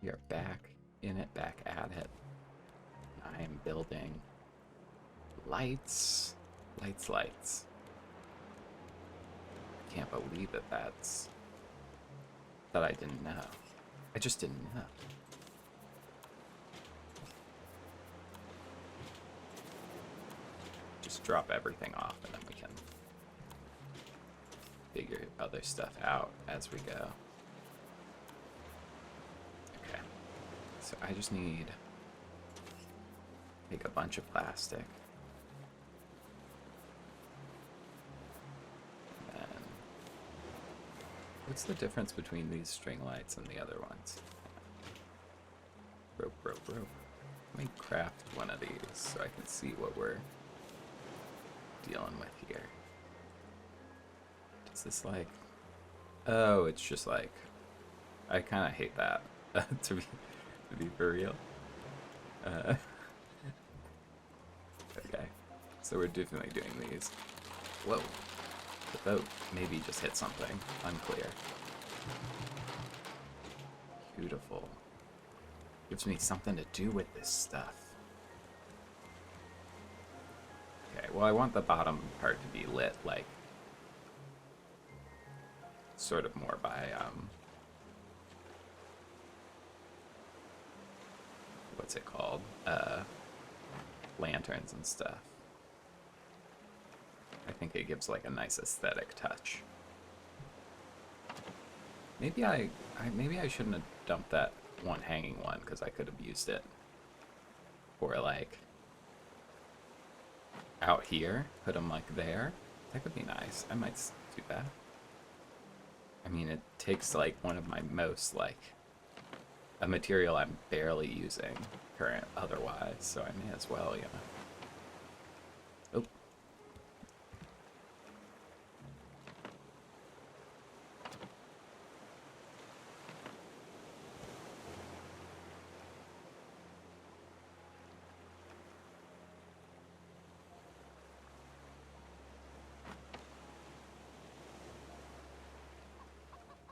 We are back in it, back at it. I am building lights. Lights, lights. I can't believe that I didn't know. I just didn't know. Just drop everything off and then we can figure other stuff out as we go. Okay. So I just need take a bunch of plastic. And then what's the difference between these string lights and the other ones? Rope, rope, rope. Let me craft one of these so I can see what we're dealing with here. Is this like... Oh, it's just like... I kind of hate that, to be for real. Okay. So we're definitely doing these. Whoa. The boat maybe just hit something. Unclear. Beautiful. Gives me something to do with this stuff. Okay, well I want the bottom part to be lit, like, sort of more by, what's it called? Lanterns and stuff. I think it gives, like, a nice aesthetic touch. Maybe maybe I shouldn't have dumped that one hanging one, because I could have used it for, like, out here, put them like there. That could be nice. I might do that. I mean, it takes like one of my most, like, a material I'm barely using current otherwise, so I may as well, you know. Oh.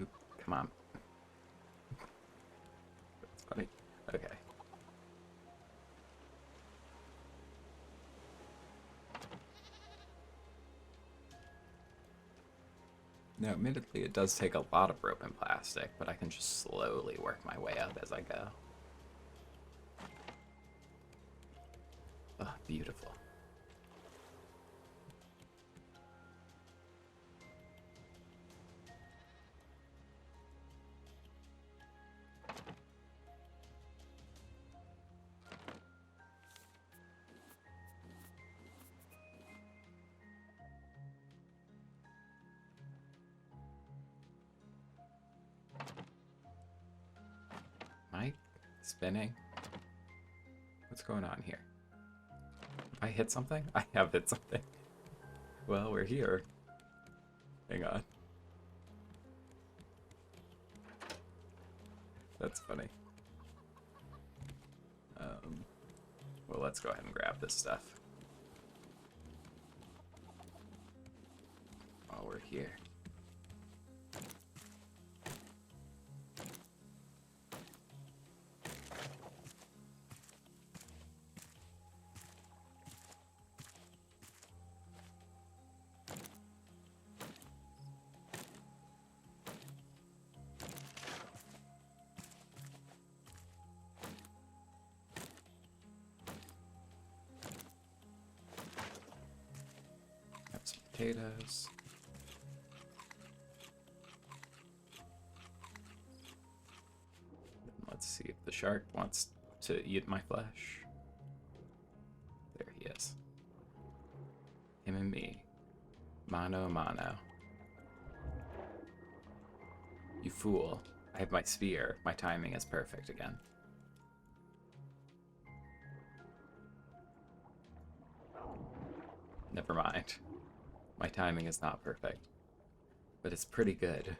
Oop, come on. That's funny. Okay. Now, admittedly, it does take a lot of rope and plastic, but I can just slowly work my way up as I go. Oh, beautiful. Am I spinning? What's going on here? I hit something? I have hit something. Well, we're here. Hang on. That's funny. Well, let's go ahead and grab this stuff while we're here. Have some potatoes. Let's see if the shark wants to eat my flesh. There he is. Him and me. Mano a mano. You fool. I have my spear. My timing is perfect again. Never mind. My timing is not perfect. But it's pretty good.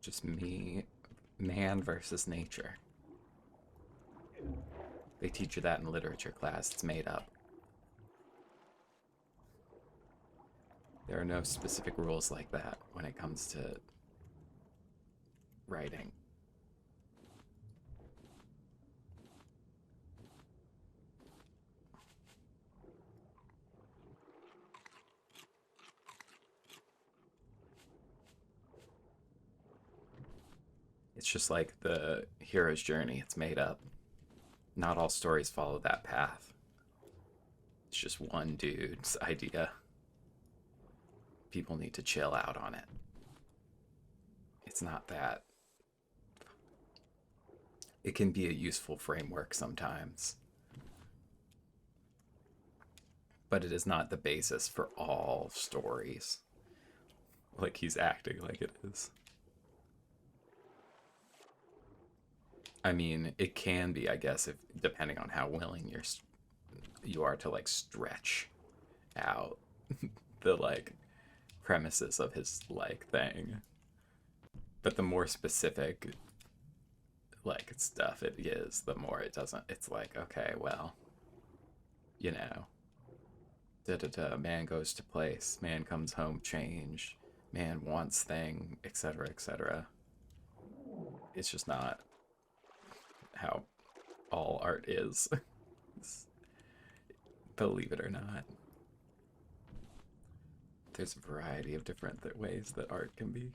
Just me, man versus nature. They teach you that in literature class. It's made up. There are no specific rules like that when it comes to writing. It's just like the hero's journey. It's made up. Not all stories follow that path. It's just one dude's idea. People need to chill out on it. It's not that. It can be a useful framework sometimes, but it is not the basis for all stories. Like he's acting like it is. I mean, it can be, I guess, if depending on how willing you are to like stretch out the like premises of his like thing. But the more specific like stuff it is, the more it doesn't. It's like, okay, well, you know, da da da. Man goes to place. Man comes home changed. Man wants thing, etc., etc. It's just not how all art is. Believe it or not, there's a variety of different ways that art can be.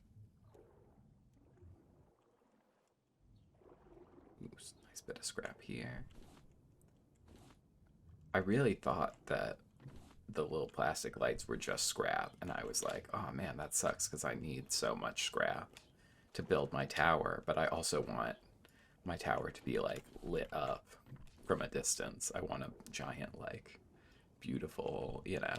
Ooh, nice bit of scrap here. I really thought that the little plastic lights were just scrap, and I was like, oh man, that sucks because I need so much scrap to build my tower, but I also want my tower to be like lit up from a distance. I want a giant, like, beautiful, you know,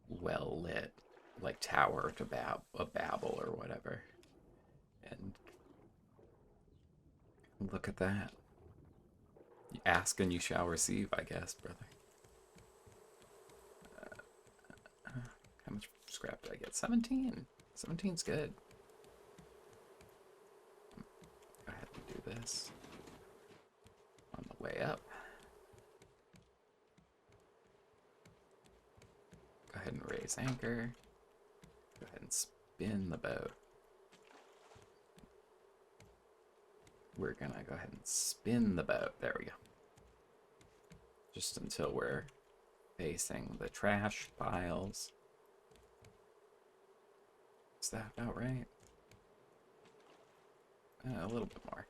well lit, like tower to Babel or whatever. And look at that. You ask and you shall receive, I guess, brother. How much scrap did I get? 17. 17's good. Go ahead and do this on the way up. Go ahead and raise anchor. Go ahead and spin the boat. We're gonna go ahead and spin the boat. There we go. Just until we're facing the trash piles. Is that about right? A little bit more.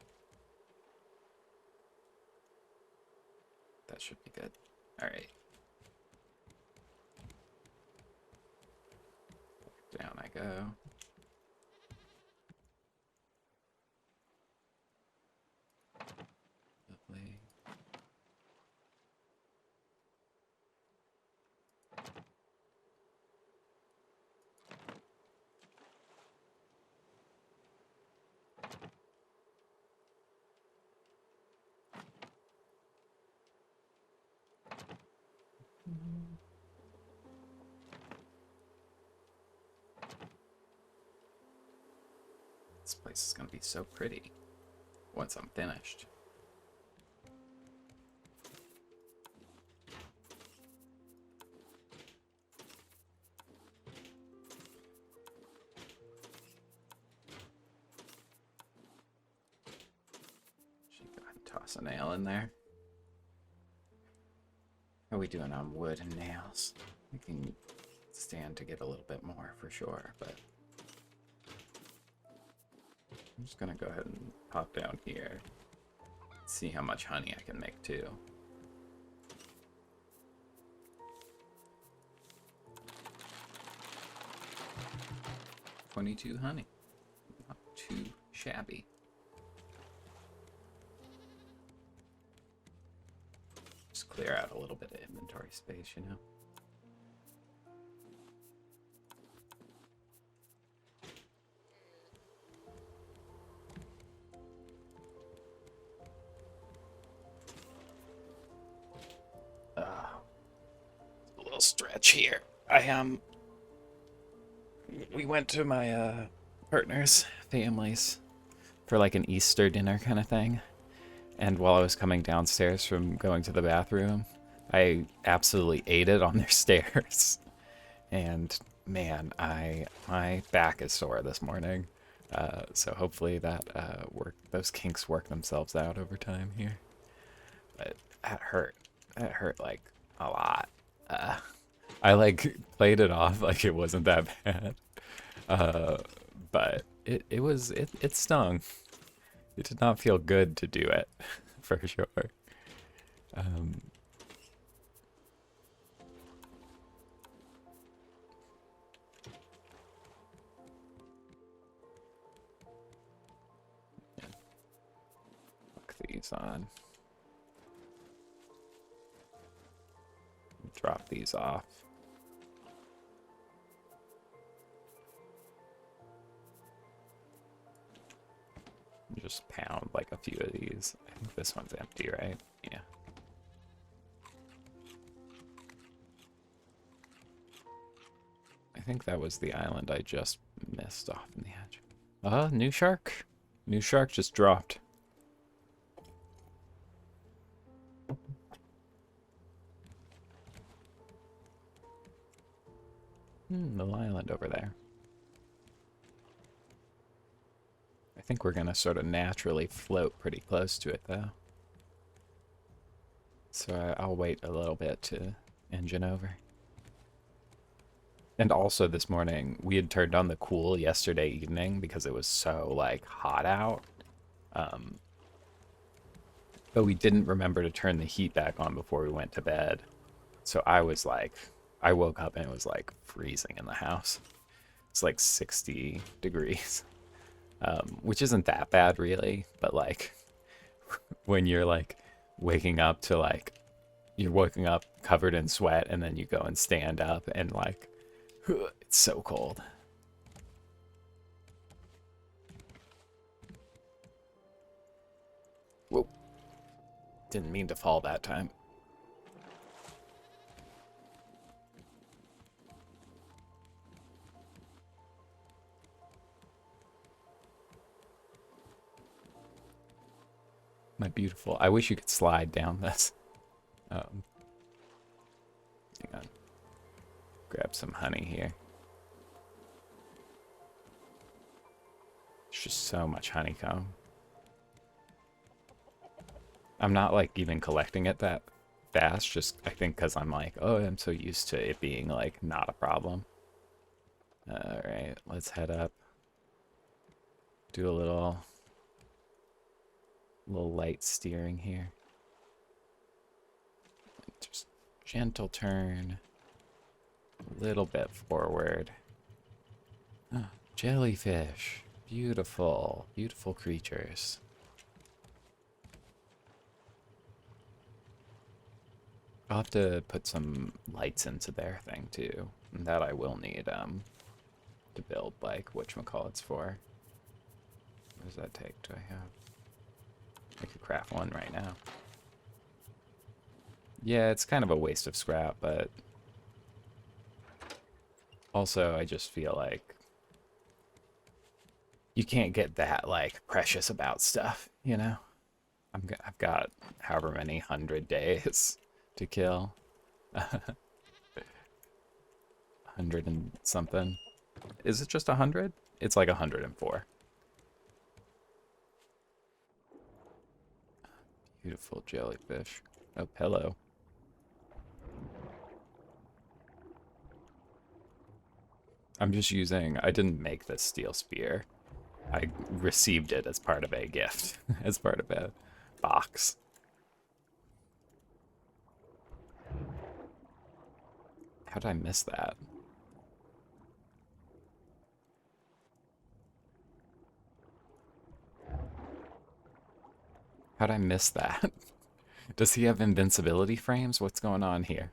That should be good. Alright. Down I go. Lovely. This place is gonna be so pretty once I'm finished. Should go ahead and toss a nail in there. How are we doing on wood and nails? We can stand to get a little bit more for sure, but I'm just gonna go ahead and pop down here. See how much honey I can make too. 22 honey. Not too shabby. Just clear out a little bit of inventory space, you know? A little stretch here. We went to my partners, families, for like an Easter dinner kind of thing. And while I was coming downstairs from going to the bathroom, I absolutely ate it on their stairs. And man, my back is sore this morning. So hopefully that those kinks work themselves out over time here. But that hurt. That hurt like a lot. I like played it off like it wasn't that bad. But it stung. It did not feel good to do it, for sure. Um, Hook these on. Drop these off. Just pound like a few of these. I think this one's empty, right? Yeah. I think that was the island I just missed off in the edge. New shark. New shark just dropped. Little island over there. I think we're gonna sort of naturally float pretty close to it though. So I'll wait a little bit to engine over. And also this morning, we had turned on the cool yesterday evening because it was so like hot out. But we didn't remember to turn the heat back on before we went to bed. So I woke up and it was like freezing in the house. It's like 60 degrees, which isn't that bad really. But like when you're like waking up to like, you're waking up covered in sweat and then you go and stand up and like, it's so cold. Whoa. Didn't mean to fall that time. My beautiful. I wish you could slide down this. Hang on. Grab some honey here. There's just so much honeycomb. I'm not like even collecting it that fast, just I think because I'm like, oh, I'm so used to it being like not a problem. Alright, let's head up. Do a little light steering here. Just gentle turn. A little bit forward. Oh, jellyfish. Beautiful, beautiful creatures. I'll have to put some lights into their thing too. And that I will need to build like whatchamacallits for. What does that take? Do I have? I could craft one right now. Yeah, it's kind of a waste of scrap, but also I just feel like you can't get that like precious about stuff, you know? I've got however many 100 days to kill. 100 and something. Is it just 100? It's like 104. Beautiful jellyfish. Oh, pillow. I'm just using, I didn't make this steel spear. I received it as part of a gift, as part of a box. How did I miss that? How'd I miss that? Does he have invincibility frames? What's going on here?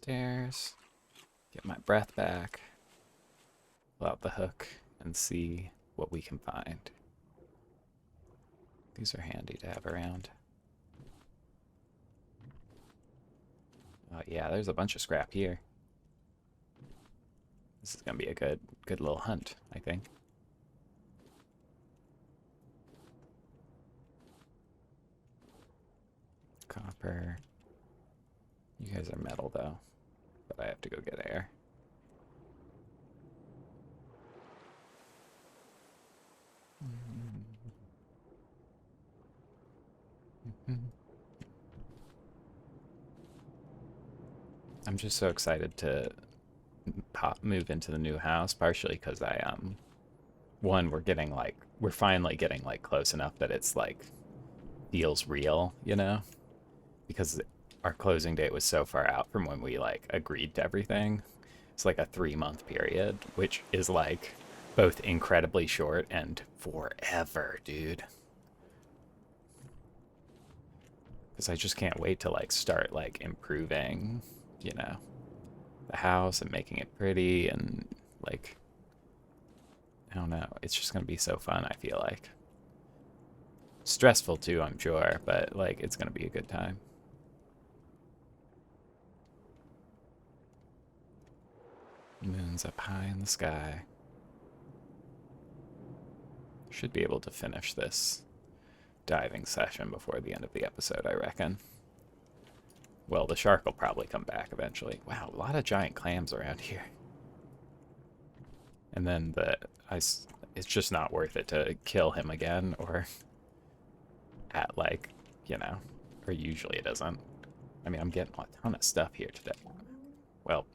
upstairs, get my breath back, pull out the hook, and see what we can find. These are handy to have around. Oh yeah, there's a bunch of scrap here. This is gonna be a good little hunt, I think. Copper. You guys are metal though, but I have to go get air. I'm just so excited to move into the new house, partially because one, we're finally getting like close enough that it's like feels real, you know, because our closing date was so far out from when we like agreed to everything. It's like a 3-month period, which is like both incredibly short and forever, dude. Because I just can't wait to like start like improving, you know, the house and making it pretty and like, I don't know. It's just gonna be so fun, I feel like. Stressful too, I'm sure, but like it's gonna be a good time. Moon's up high in the sky. Should be able to finish this diving session before the end of the episode, I reckon. Well, the shark will probably come back eventually. Wow, a lot of giant clams around here. And then it's just not worth it to kill him again, or at like, you know, or usually it isn't. I mean, I'm getting a ton of stuff here today. Well,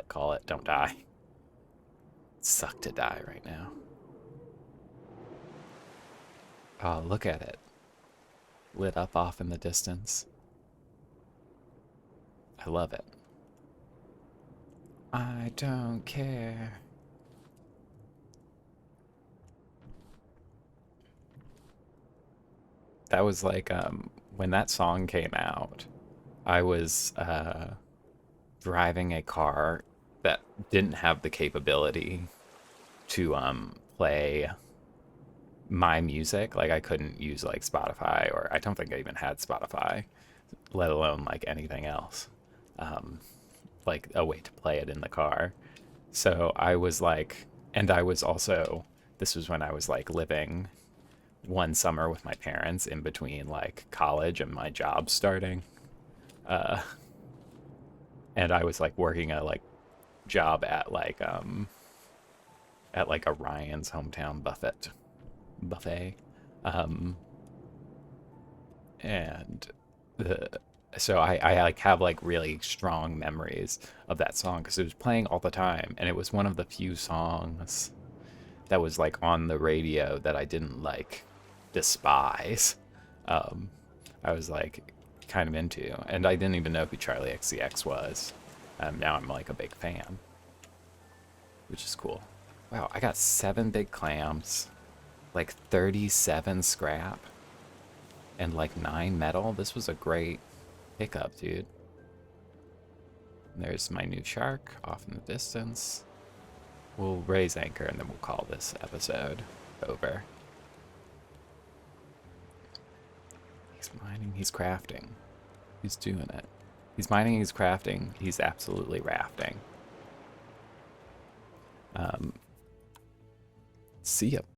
call it, don't die. It'd suck to die right now. Oh, look at it. Lit up off in the distance. I love it. I don't care. That was like when that song came out, I was driving a car that didn't have the capability to play my music. Like I couldn't use like Spotify, or I don't think I even had Spotify, let alone like anything else. Like a way to play it in the car. So I was like, and I was also, this was when I was like living one summer with my parents in between like college and my job starting. Uh, and I was like working a like job at like a Ryan's hometown buffet. Um, and the so I like have like really strong memories of that song because it was playing all the time, and it was one of the few songs that was like on the radio that I didn't like despise. Um, I was like kind of into, and I didn't even know who Charlie XCX was. Now I'm like a big fan, which is cool. Wow, I got 7 big clams, like 37 scrap, and like 9 metal. This was a great pickup, dude. And there's my new shark off in the distance. We'll raise anchor and then we'll call this episode over. He's mining, he's crafting. He's doing it. He's mining, he's crafting, he's absolutely rafting. See ya.